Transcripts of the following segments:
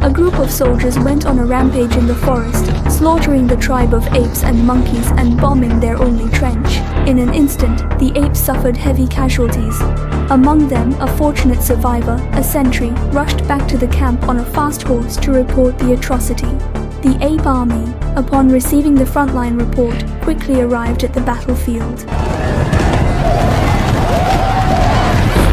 a group of soldiers went on a rampage in the forest, slaughtering the tribe of apes and monkeys and bombing their only trench. In an instant, the apes suffered heavy casualties. Among them, a fortunate survivor, a sentry, rushed back to the camp on a fast horse to report the atrocity. The ape army, upon receiving the frontline report, quickly arrived at the battlefield.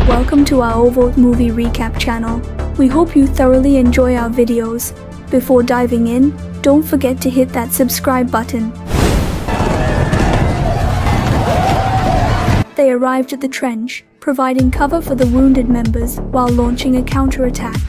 Welcome to our OVO movie recap channel. We hope you thoroughly enjoy our videos. Before diving in, don't forget to hit that subscribe button. They arrived at the trench, providing cover for the wounded members while launching a counterattack.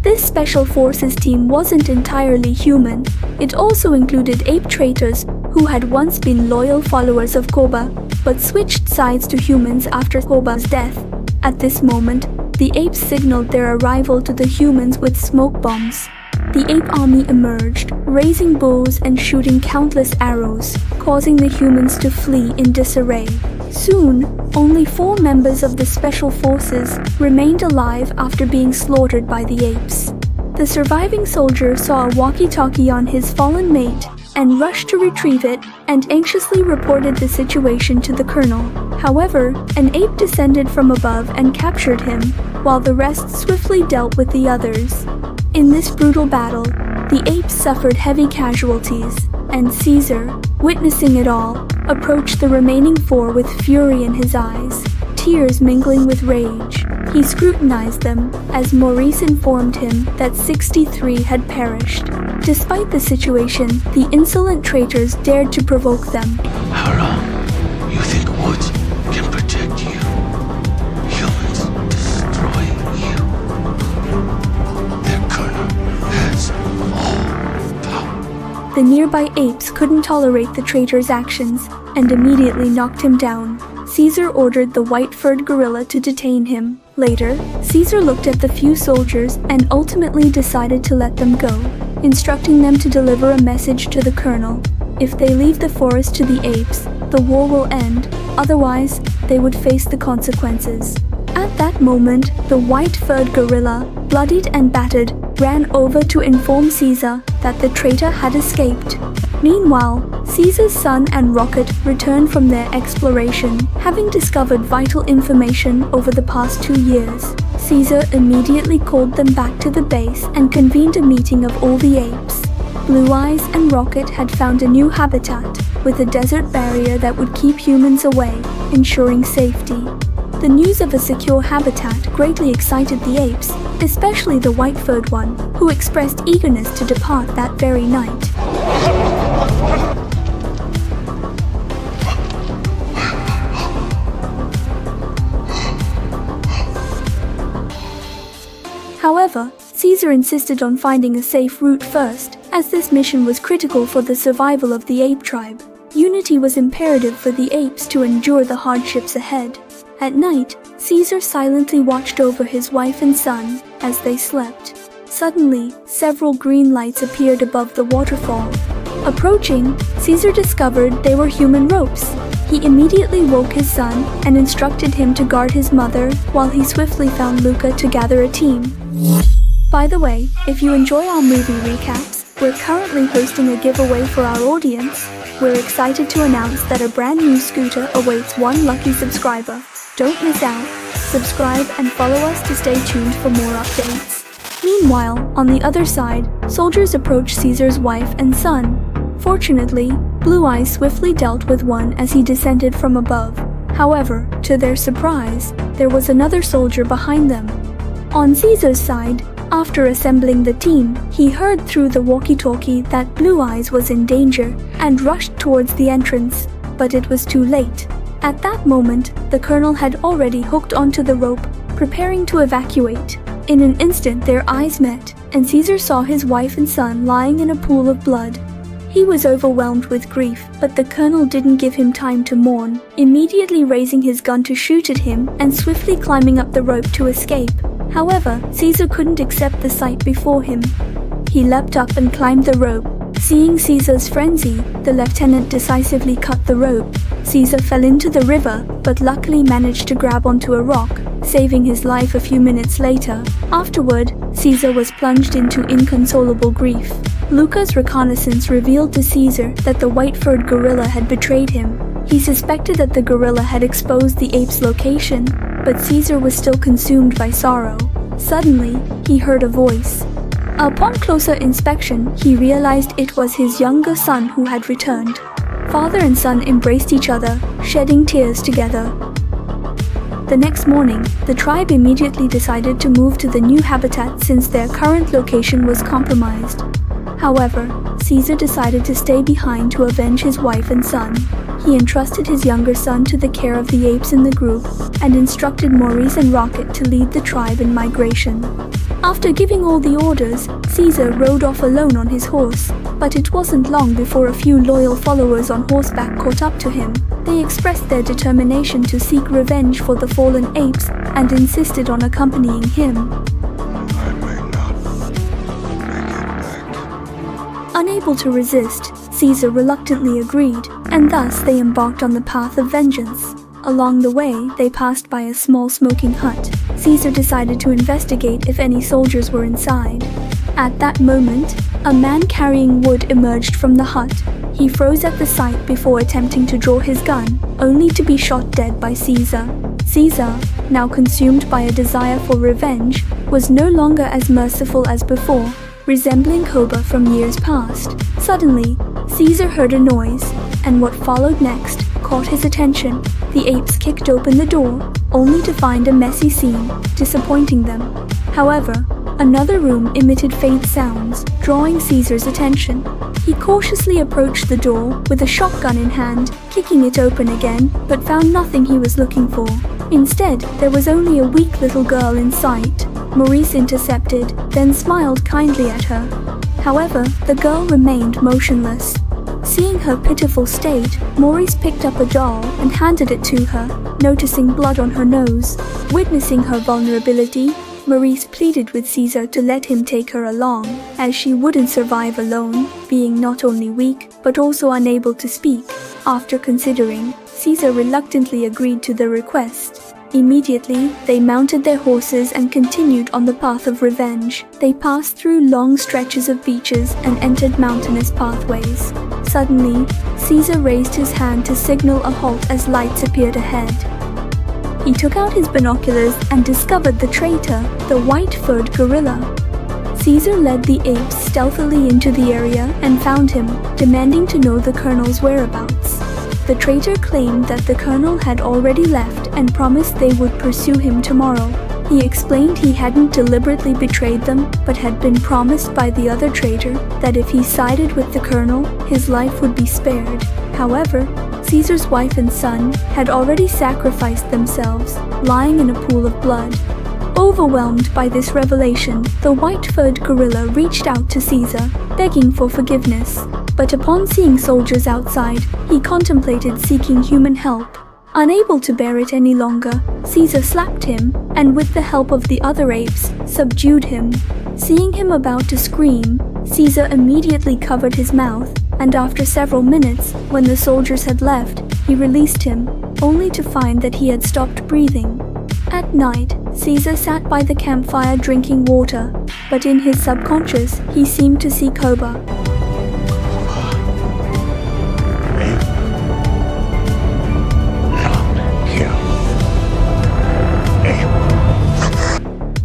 This special forces team wasn't entirely human. It also included ape traitors who had once been loyal followers of Koba, but switched sides to humans after Koba's death. At this moment, the apes signaled their arrival to the humans with smoke bombs. The ape army emerged, raising bows and shooting countless arrows, causing the humans to flee in disarray. Soon, only 4 members of the special forces remained alive after being slaughtered by the apes. The surviving soldier saw a walkie-talkie on his fallen mate and rushed to retrieve it and anxiously reported the situation to the colonel. However, an ape descended from above and captured him, while the rest swiftly dealt with the others. In this brutal battle, the apes suffered heavy casualties, and Caesar, witnessing it all, approached the remaining 4 with fury in his eyes, tears mingling with rage. He scrutinized them, as Maurice informed him that 63 had perished. Despite the situation, the insolent traitors dared to provoke them. How long you think woods can protect you? Humans destroy you. Their colonel has all power. The nearby apes couldn't tolerate the traitor's actions and immediately knocked him down. Caesar ordered the white-furred gorilla to detain him. Later, Caesar looked at the few soldiers and ultimately decided to let them go, instructing them to deliver a message to the colonel. If they leave the forest to the apes, the war will end, otherwise they would face the consequences. At that moment, the white-furred gorilla, bloodied and battered, ran over to inform Caesar that the traitor had escaped. Meanwhile, Caesar's son and Rocket returned from their exploration, having discovered vital information over the past 2 years. Caesar immediately called them back to the base and convened a meeting of all the apes. Blue Eyes and Rocket had found a new habitat, with a desert barrier that would keep humans away, ensuring safety. The news of a secure habitat greatly excited the apes, especially the white-furred one, who expressed eagerness to depart that very night. However, Caesar insisted on finding a safe route first, as this mission was critical for the survival of the ape tribe. Unity was imperative for the apes to endure the hardships ahead. At night, Caesar silently watched over his wife and son as they slept. Suddenly, several green lights appeared above the waterfall. Approaching, Caesar discovered they were human ropes. He immediately woke his son and instructed him to guard his mother while he swiftly found Luca to gather a team. By the way, if you enjoy our movie recaps, we're currently hosting a giveaway for our audience. We're excited to announce that a brand new scooter awaits one lucky subscriber. Don't miss out. Subscribe and follow us to stay tuned for more updates. Meanwhile, on the other side, soldiers approached Caesar's wife and son. Fortunately, Blue Eyes swiftly dealt with one as he descended from above. However, to their surprise, there was another soldier behind them. On Caesar's side, after assembling the team, he heard through the walkie-talkie that Blue Eyes was in danger and rushed towards the entrance, but it was too late. At that moment, the colonel had already hooked onto the rope, preparing to evacuate. In an instant, their eyes met, and Caesar saw his wife and son lying in a pool of blood. He was overwhelmed with grief, but the colonel didn't give him time to mourn, immediately raising his gun to shoot at him and swiftly climbing up the rope to escape. However, Caesar couldn't accept the sight before him. He leapt up and climbed the rope. Seeing Caesar's frenzy, the lieutenant decisively cut the rope. Caesar fell into the river, but luckily managed to grab onto a rock, saving his life a few minutes later. Afterward, Caesar was plunged into inconsolable grief. Luca's reconnaissance revealed to Caesar that the white-furred gorilla had betrayed him. He suspected that the gorilla had exposed the ape's location, but Caesar was still consumed by sorrow. Suddenly, he heard a voice. Upon closer inspection, he realized it was his younger son who had returned. Father and son embraced each other, shedding tears together. The next morning, the tribe immediately decided to move to the new habitat since their current location was compromised. However, Caesar decided to stay behind to avenge his wife and son. He entrusted his younger son to the care of the apes in the group and instructed Maurice and Rocket to lead the tribe in migration. After giving all the orders, Caesar rode off alone on his horse, but it wasn't long before a few loyal followers on horseback caught up to him. They expressed their determination to seek revenge for the fallen apes and insisted on accompanying him. I may not make it back. Unable to resist, Caesar reluctantly agreed, and thus they embarked on the path of vengeance. Along the way, they passed by a small smoking hut. Caesar decided to investigate if any soldiers were inside. At that moment, a man carrying wood emerged from the hut. He froze at the sight before attempting to draw his gun, only to be shot dead by Caesar. Caesar, now consumed by a desire for revenge, was no longer as merciful as before, resembling Koba from years past. Suddenly, Caesar heard a noise, and what followed next caught his attention. The apes kicked open the door, only to find a messy scene, disappointing them. However, another room emitted faint sounds, drawing Caesar's attention. He cautiously approached the door with a shotgun in hand, kicking it open again, but found nothing he was looking for. Instead, there was only a weak little girl in sight. Maurice intercepted, then smiled kindly at her. However, the girl remained motionless. Seeing her pitiful state, Maurice picked up a doll and handed it to her, noticing blood on her nose. Witnessing her vulnerability, Maurice pleaded with Caesar to let him take her along, as she wouldn't survive alone, being not only weak, but also unable to speak. After considering, Caesar reluctantly agreed to the request. Immediately, they mounted their horses and continued on the path of revenge. They passed through long stretches of beaches and entered mountainous pathways. Suddenly, Caesar raised his hand to signal a halt as lights appeared ahead. He took out his binoculars and discovered the traitor, the white-furred gorilla. Caesar led the apes stealthily into the area and found him, demanding to know the colonel's whereabouts. The traitor claimed that the colonel had already left and promised they would pursue him tomorrow. He explained he hadn't deliberately betrayed them, but had been promised by the other traitor that if he sided with the colonel, his life would be spared. However, Caesar's wife and son had already sacrificed themselves, lying in a pool of blood. Overwhelmed by this revelation, the white-furred gorilla reached out to Caesar, begging for forgiveness. But upon seeing soldiers outside, he contemplated seeking human help. Unable to bear it any longer, Caesar slapped him, and with the help of the other apes, subdued him. Seeing him about to scream, Caesar immediately covered his mouth, and after several minutes, when the soldiers had left, he released him, only to find that he had stopped breathing. At night, Caesar sat by the campfire drinking water, but in his subconscious, he seemed to see Koba.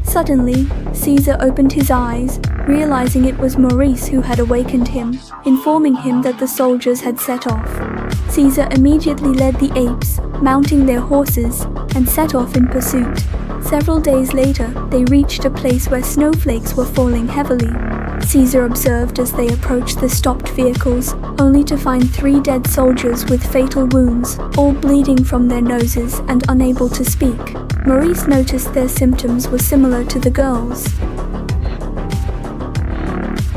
Suddenly, Caesar opened his eyes, realizing it was Maurice who had awakened him, informing him that the soldiers had set off. Caesar immediately led the apes, mounting their horses, and set off in pursuit. Several days later, they reached a place where snowflakes were falling heavily. Caesar observed as they approached the stopped vehicles, only to find 3 dead soldiers with fatal wounds, all bleeding from their noses and unable to speak. Maurice noticed their symptoms were similar to the girls.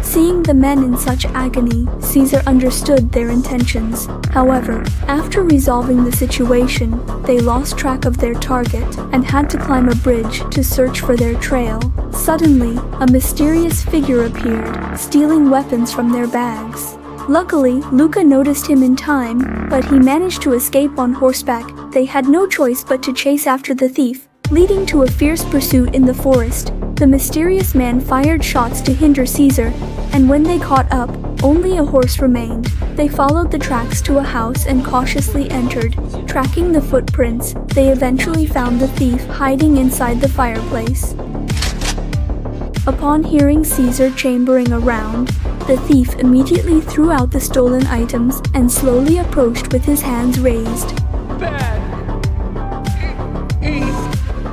Seeing the men in such agony, Caesar understood their intentions. However, after resolving the situation, they lost track of their target and had to climb a bridge to search for their trail. Suddenly, a mysterious figure appeared, stealing weapons from their bags. Luckily, Luca noticed him in time, but he managed to escape on horseback. They had no choice but to chase after the thief, leading to a fierce pursuit in the forest. The mysterious man fired shots to hinder Caesar, and when they caught up, only a horse remained. They followed the tracks to a house and cautiously entered. Tracking the footprints, they eventually found the thief hiding inside the fireplace. Upon hearing Caesar chambering around, the thief immediately threw out the stolen items and slowly approached with his hands raised.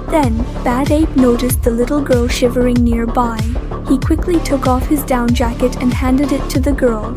Then, Bad Ape noticed the little girl shivering nearby. He quickly took off his down jacket and handed it to the girl.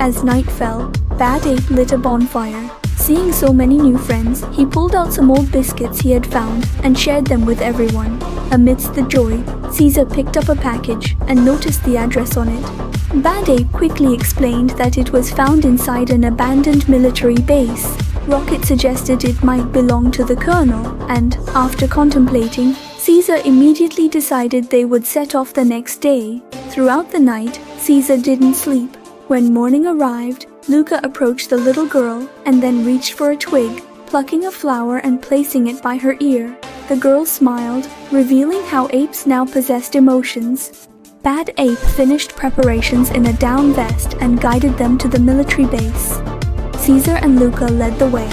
As night fell, Bad Ape lit a bonfire. Seeing so many new friends, he pulled out some old biscuits he had found and shared them with everyone. Amidst the joy, Caesar picked up a package and noticed the address on it. Bad Ape quickly explained that it was found inside an abandoned military base. Rocket suggested it might belong to the colonel, and, after contemplating, Caesar immediately decided they would set off the next day. Throughout the night, Caesar didn't sleep. When morning arrived, Luca approached the little girl and then reached for a twig, plucking a flower and placing it by her ear. The girl smiled, revealing how apes now possessed emotions. Bad Ape finished preparations in a down vest and guided them to the military base. Caesar and Luca led the way.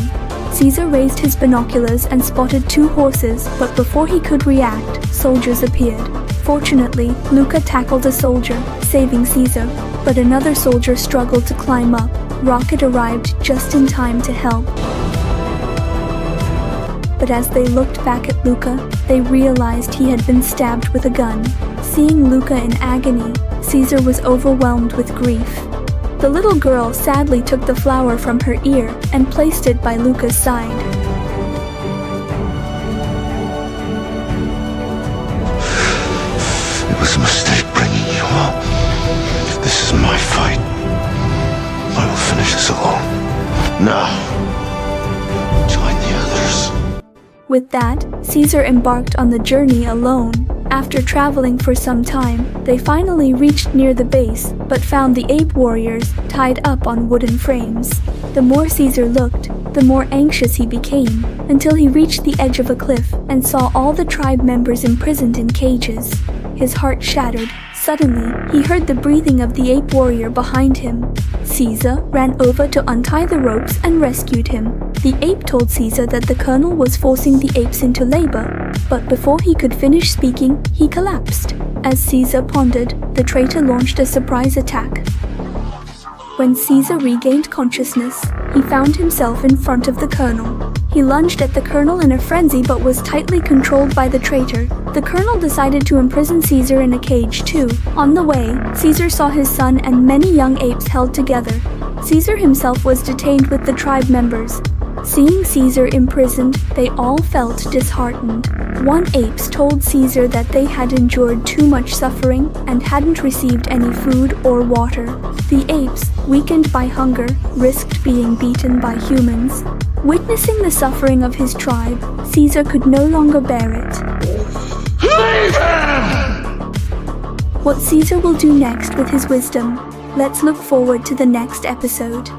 Caesar raised his binoculars and spotted 2 horses, but before he could react, soldiers appeared. Fortunately, Luca tackled a soldier, saving Caesar, but another soldier struggled to climb up. Rocket arrived just in time to help. But as they looked back at Luca, they realized he had been stabbed with a gun. Seeing Luca in agony, Caesar was overwhelmed with grief. The little girl sadly took the flower from her ear and placed it by Luca's side. It was a mistake bringing you up. This is my fight. I will finish this alone. Now, join the others. With that, Caesar embarked on the journey alone. After traveling for some time, they finally reached near the base, but found the ape warriors tied up on wooden frames. The more Caesar looked, the more anxious he became, until he reached the edge of a cliff and saw all the tribe members imprisoned in cages. His heart shattered. Suddenly, he heard the breathing of the ape warrior behind him. Caesar ran over to untie the ropes and rescued him. The ape told Caesar that the colonel was forcing the apes into labor, but before he could finish speaking, he collapsed. As Caesar pondered, the traitor launched a surprise attack. When Caesar regained consciousness, he found himself in front of the colonel. He lunged at the colonel in a frenzy but was tightly controlled by the traitor. The colonel decided to imprison Caesar in a cage too. On the way, Caesar saw his son and many young apes held together. Caesar himself was detained with the tribe members. Seeing Caesar imprisoned, they all felt disheartened. One ape told Caesar that they had endured too much suffering and hadn't received any food or water. The apes, weakened by hunger, risked being beaten by humans. Witnessing the suffering of his tribe, Caesar could no longer bear it. Leave him! What Caesar will do next with his wisdom, let's look forward to the next episode.